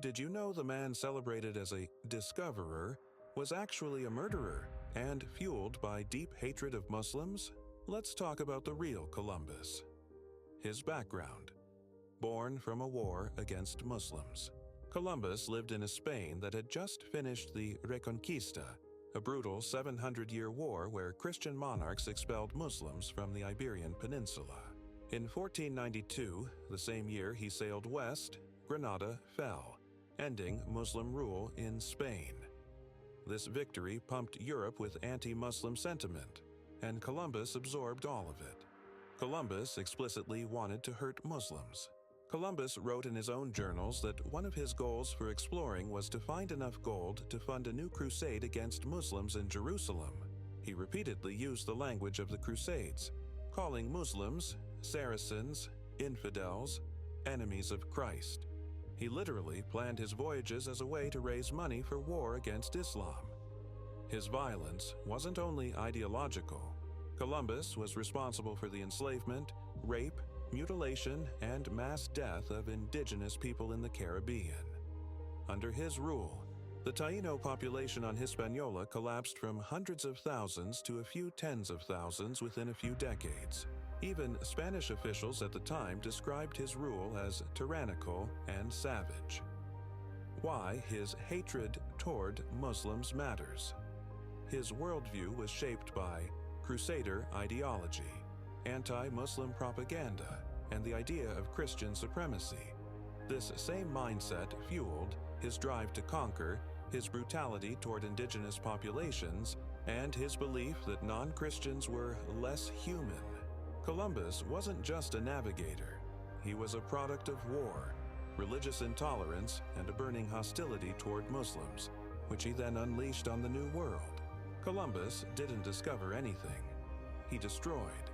Did you know the man celebrated as a discoverer was actually a murderer and fueled by deep hatred of Muslims? Let's talk about the real Columbus. His background. Born from a war against Muslims, Columbus lived in a Spain that had just finished the Reconquista, a brutal 700-year war where Christian monarchs expelled Muslims from the Iberian Peninsula. In 1492, the same year he sailed west, Granada fell, ending Muslim rule in Spain. This victory pumped Europe with anti-Muslim sentiment, and Columbus absorbed all of it. Columbus explicitly wanted to hurt Muslims. Columbus wrote in his own journals that one of his goals for exploring was to find enough gold to fund a new crusade against Muslims in Jerusalem. He repeatedly used the language of the Crusades, calling Muslims Saracens, infidels, enemies of Christ. He literally planned his voyages as a way to raise money for war against Islam. His violence wasn't only ideological. Columbus was responsible for the enslavement, rape, mutilation, and mass death of indigenous people in the Caribbean. Under his rule, the Taino population on Hispaniola collapsed from hundreds of thousands to a few tens of thousands within a few decades. Even Spanish officials at the time described his rule as tyrannical and savage. Why his hatred toward Muslims matters. His worldview was shaped by Crusader ideology, anti-Muslim propaganda, and the idea of Christian supremacy. This same mindset fueled his drive to conquer, his brutality toward indigenous populations, and his belief that non-Christians were less human. Columbus wasn't just a navigator. He was a product of war, religious intolerance, and a burning hostility toward Muslims, which he then unleashed on the New World. Columbus didn't discover anything. He destroyed.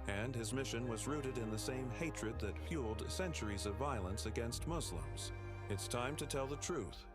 And his mission was rooted in the same hatred that fueled centuries of violence against Muslims. It's time to tell the truth.